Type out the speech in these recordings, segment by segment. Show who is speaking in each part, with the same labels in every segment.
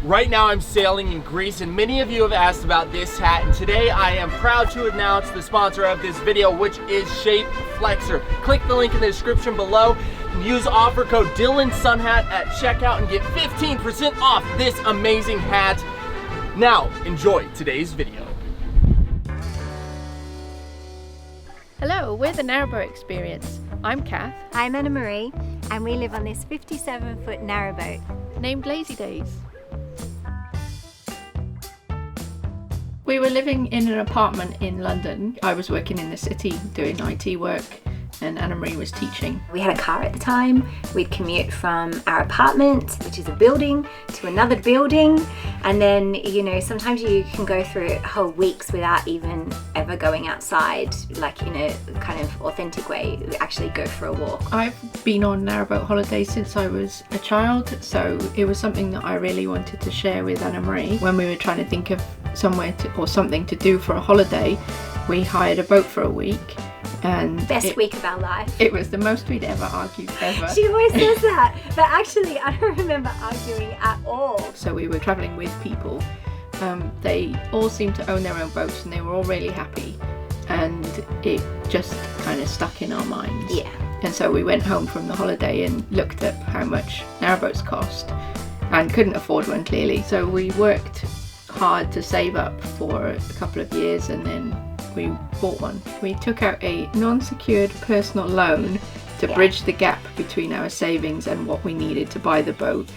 Speaker 1: Right now I'm sailing in Greece, and many of you have asked about this hat, and today I am proud to announce the sponsor of this video, which is Shape Flexor. Click the link in the description below and use offer code DylanSunHat at checkout and get 15% off this amazing hat. Now, enjoy today's video.
Speaker 2: Hello, we're the Narrowboat Experience. I'm Kath.
Speaker 3: I'm Annamarie, and we live on this 57-foot narrowboat
Speaker 2: Named Lazy Days. We were living in an apartment in London. I was working in the city doing IT work, and Annamarie was teaching.
Speaker 3: We had a car at the time. We'd commute from our apartment, which is a building, to another building. And then, you know, sometimes you can go through whole weeks without even ever going outside, like in a kind of authentic way, actually go for a walk.
Speaker 2: I've been on narrowboat holidays since I was a child, so it was something that I really wanted to share with Annamarie. When we were trying to think of somewhere or something to do for a holiday, we hired a boat for a week. And
Speaker 3: best week of our life.
Speaker 2: It was the most we'd ever argued ever.
Speaker 3: She always says that, but actually I don't remember arguing at all.
Speaker 2: So we were travelling with people. They all seemed to own their own boats and they were all really happy, and it just kind of stuck in our minds.
Speaker 3: Yeah.
Speaker 2: And so we went home from the holiday and looked up how much narrowboats cost and couldn't afford one, clearly. So we worked hard to save up for a couple of years, and then we bought one. We took out a non-secured personal loan to bridge the gap between our savings and what we needed to buy the boat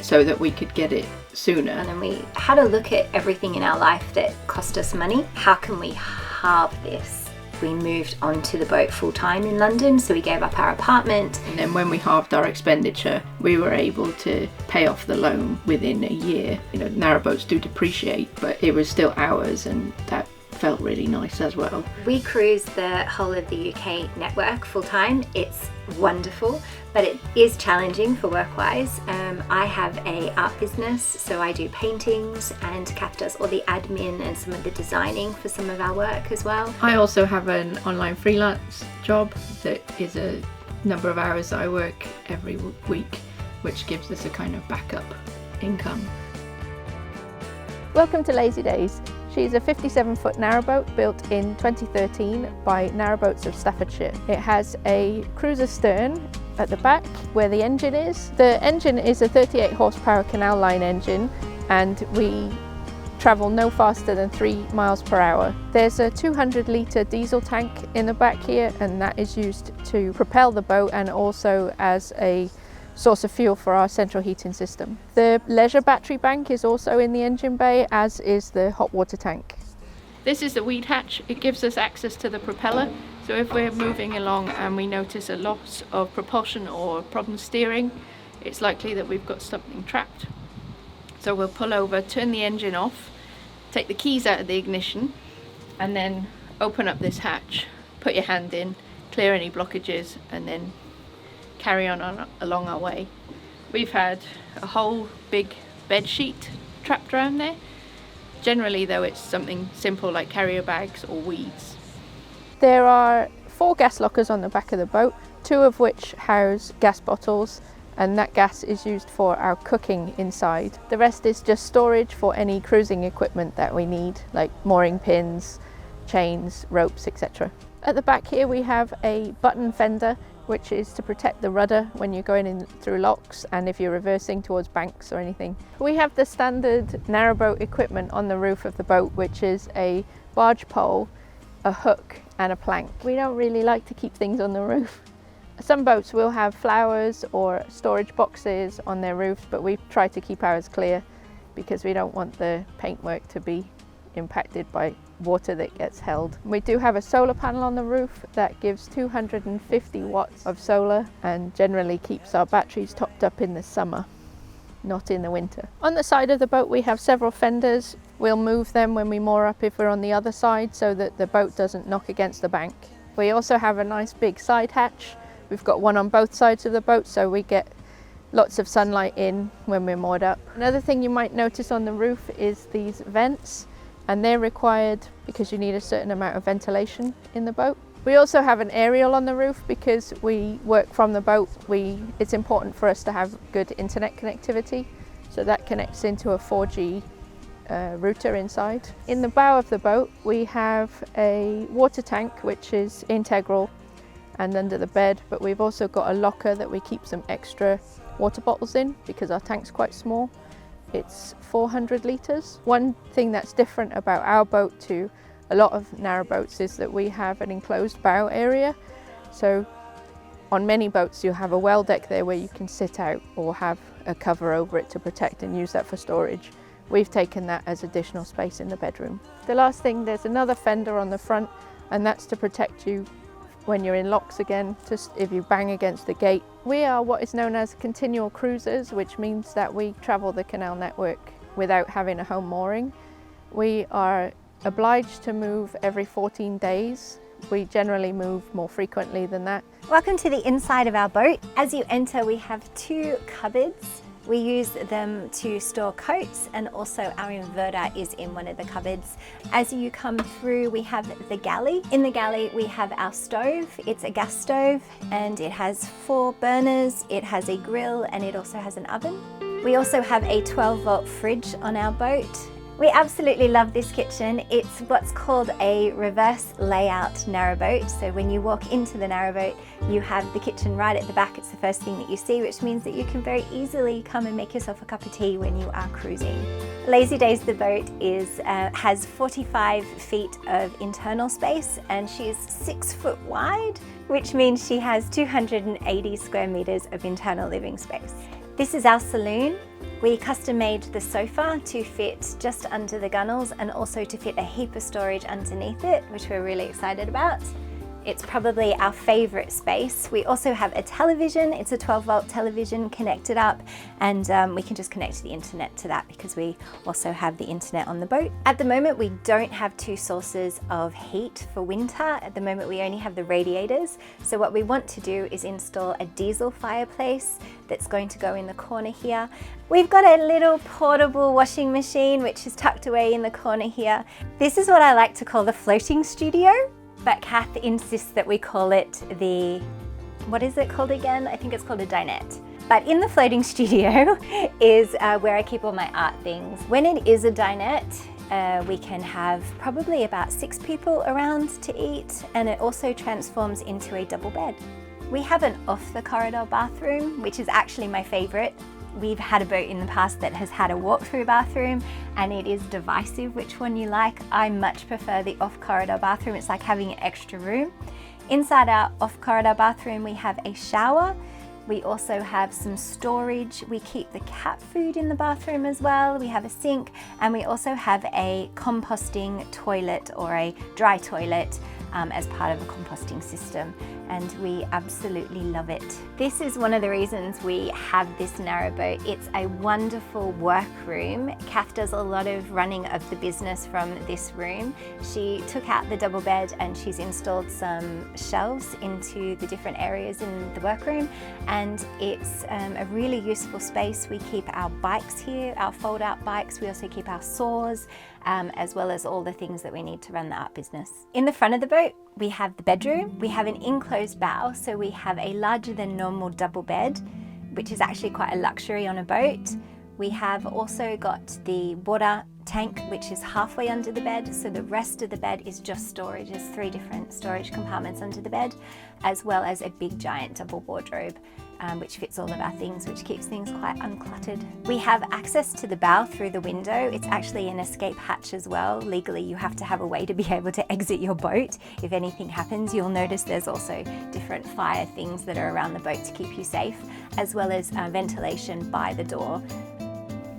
Speaker 2: so that we could get it sooner.
Speaker 3: And then we had a look at everything in our life that cost us money. How can we halve this? We moved onto the boat full time in London, so we gave up our apartment.
Speaker 2: And then when we halved our expenditure, we were able to pay off the loan within a year. You know, narrowboats do depreciate, but it was still ours, and that felt really nice as well.
Speaker 3: We cruise the whole of the UK network full time. It's wonderful, but it is challenging for work-wise. I have a art business, so I do paintings, and Kath does all the admin and some of the designing for some of our work as well.
Speaker 2: I also have an online freelance job that is a number of hours that I work every week, which gives us a kind of backup income.
Speaker 4: Welcome to Lazy Days. She's a 57-foot narrowboat built in 2013 by Narrowboats of Staffordshire. It has a cruiser stern at the back where the engine is. The engine is a 38 horsepower canal line engine, and we travel no faster than 3 miles per hour. There's a 200-litre diesel tank in the back here, and that is used to propel the boat and also as a source of fuel for our central heating system. The leisure battery bank is also in the engine bay, as is the hot water tank.
Speaker 2: This is the weed hatch. It gives us access to the propeller, so if we're moving along and we notice a loss of propulsion or problem steering, it's likely that we've got something trapped. So we'll pull over, turn the engine off, take the keys out of the ignition, and then open up this hatch, put your hand in, clear any blockages, and then carry on along our way. We've had a whole big bed sheet trapped around there. Generally though, it's something simple like carrier bags or weeds.
Speaker 4: There are 4 gas lockers on the back of the boat, 2 of which house gas bottles, and that gas is used for our cooking inside. The rest is just storage for any cruising equipment that we need, like mooring pins, chains, ropes, etc. At the back here we have a button fender, which is to protect the rudder when you're going in through locks and if you're reversing towards banks or anything. We have the standard narrowboat equipment on the roof of the boat, which is a barge pole, a hook and a plank. We don't really like to keep things on the roof. Some boats will have flowers or storage boxes on their roofs, but we try to keep ours clear because we don't want the paintwork to be impacted by water that gets held. We do have a solar panel on the roof that gives 250 watts of solar and generally keeps our batteries topped up in the summer, not in the winter. On the side of the boat we have several fenders. We'll move them when we moor up if we're on the other side so that the boat doesn't knock against the bank. We also have a nice big side hatch. We've got one on both sides of the boat so we get lots of sunlight in when we're moored up. Another thing you might notice on the roof is these vents, and they're required because you need a certain amount of ventilation in the boat. We also have an aerial on the roof because we work from the boat. It's important for us to have good internet connectivity. so that connects into a 4G router inside. In the bow of the boat we have a water tank which is integral and under the bed, but we've also got a locker that we keep some extra water bottles in because our tank's quite small. It's 400 litres. One thing that's different about our boat to a lot of narrowboats is that we have an enclosed bow area. So on many boats you have a well deck there where you can sit out or have a cover over it to protect and use that for storage. We've taken that as additional space in the bedroom. The last thing, there's another fender on the front, and that's to protect you when you're in locks again, just if you bang against the gate. We are what is known as continual cruisers, which means that we travel the canal network without having a home mooring. We are obliged to move every 14 days. We generally move more frequently than that.
Speaker 3: Welcome to the inside of our boat. As you enter, we have 2 cupboards. We use them to store coats, and also our inverter is in one of the cupboards. As you come through, we have the galley. In the galley, we have our stove. It's a gas stove and it has 4 burners, it has a grill, and it also has an oven. We also have a 12-volt fridge on our boat. We absolutely love this kitchen. It's what's called a reverse layout narrowboat. So when you walk into the narrowboat, you have the kitchen right at the back. It's the first thing that you see, which means that you can very easily come and make yourself a cup of tea when you are cruising. Lazy Days the boat has 45 feet of internal space, and she's 6 foot wide, which means she has 280 square meters of internal living space. This is our saloon. We custom made the sofa to fit just under the gunnels and also to fit a heap of storage underneath it, which we're really excited about. It's probably our favorite space. We also have a television. It's a 12-volt television connected up, and we can just connect the internet to that because we also have the internet on the boat. At the moment, we don't have 2 sources of heat for winter. At the moment, we only have the radiators. So what we want to do is install a diesel fireplace that's going to go in the corner here. We've got a little portable washing machine, which is tucked away in the corner here. This is what I like to call the floating studio. But Kath insists that we call it the, what is it called again? I think it's called a dinette. But in the floating studio is where I keep all my art things. When it is a dinette, we can have probably about 6 people around to eat, and it also transforms into a double bed. We have an off-the-corridor bathroom, which is actually my favorite. We've had a boat in the past that has had a walk-through bathroom, and it is divisive which one you like. I much prefer the off-corridor bathroom. It's like having an extra room. Inside our off-corridor bathroom, we have a shower. We also have some storage. We keep the cat food in the bathroom as well. We have a sink, and we also have a composting toilet or a dry toilet as part of a composting system, and we absolutely love it. This is one of the reasons we have this narrowboat. It's a wonderful workroom. Kath does a lot of running of the business from this room. She took out the double bed and she's installed some shelves into the different areas in the workroom, and it's a really useful space. We keep our bikes here, our fold-out bikes. We also keep our saws, as well as all the things that we need to run the art business. In the front of the boat, we have the bedroom. We have an enclosed bow, so we have a larger than normal double bed, which is actually quite a luxury on a boat. We have also got the water tank, which is halfway under the bed, so the rest of the bed is just storage. There's 3 different storage compartments under the bed, as well as a big giant double wardrobe, which fits all of our things, which keeps things quite uncluttered. We have access to the bow through the window. It's actually an escape hatch as well. Legally, you have to have a way to be able to exit your boat if anything happens. You'll notice there's also different fire things that are around the boat to keep you safe, as well as ventilation by the door.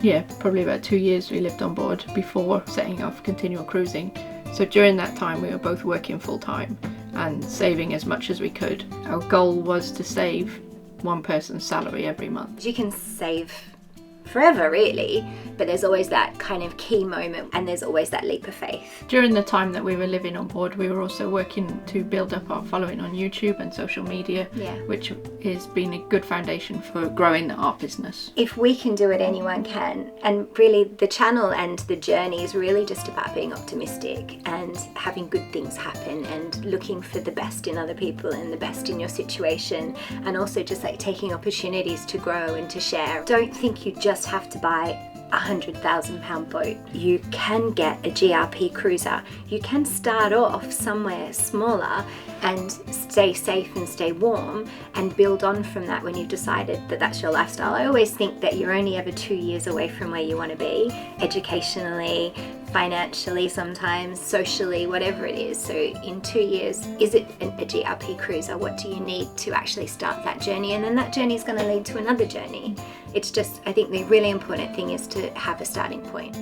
Speaker 4: Yeah, probably about 2 years we lived on board before setting off continual cruising. So during that time we were both working full time and saving as much as we could. Our goal was to save one person's salary every month.
Speaker 3: You can save forever really, but there's always that kind of key moment, and there's always that leap of faith.
Speaker 4: During the time that we were living on board, we were also working to build up our following on YouTube and social media, which has been a good foundation for growing the art business.
Speaker 3: If we can do it, anyone can. And really the channel and the journey is really just about being optimistic and having good things happen and looking for the best in other people and the best in your situation, and also just like taking opportunities to grow and to share. Don't think you just just have to buy a £100,000 boat. You can get a GRP cruiser. You can start off somewhere smaller and stay safe and stay warm and build on from that when you've decided that that's your lifestyle. I always think that you're only ever 2 years away from where you want to be, educationally, financially, sometimes socially, whatever it is. So in 2 years, is it a GRP cruiser? What do you need to actually start that journey? And then that journey is going to lead to another journey. It's just, I think the really important thing is to have a starting point.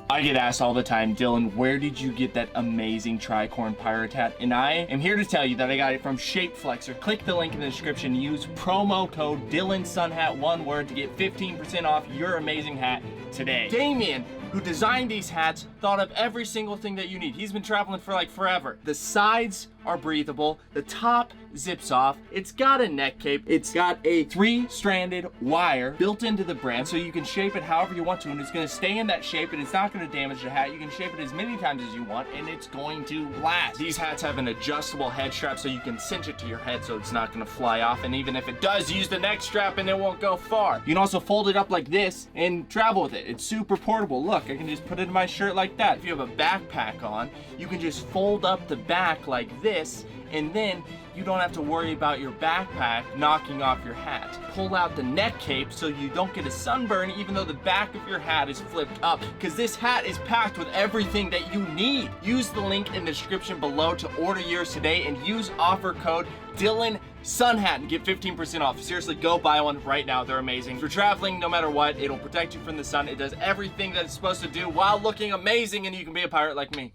Speaker 1: I get asked all the time, Dylan, where did you get that amazing tricorn pirate hat? And I am here to tell you that I got it from Shape Flexor. Click the link in the description, use promo code DylanSunHat, one word, to get 15% off your amazing hat today. Damien, who designed these hats, thought of every single thing that you need. He's been traveling for like forever. The sides are breathable, the top zips off, it's got a neck cape, it's got a 3-stranded wire built into the brand so you can shape it however you want to, and it's going to stay in that shape and it's not going to damage the hat. You can shape it as many times as you want and it's going to last. These hats have an adjustable head strap so you can cinch it to your head so it's not going to fly off, and even if it does, use the neck strap and it won't go far. You can also fold it up like this and travel with it. It's super portable. Look, I can just put it in my shirt like that. If you have a backpack on, you can just fold up the back like this, and then you don't have to worry about your backpack knocking off your hat. Pull out the neck cape so you don't get a sunburn even though the back of your hat is flipped up, because this hat is packed with everything that you need. Use the link in the description below to order yours today and use offer code DylanSunHat and get 15% off. Seriously, go buy one right now. They're amazing. If you're traveling, no matter what, it'll protect you from the sun. It does everything that it's supposed to do while looking amazing, and you can be a pirate like me.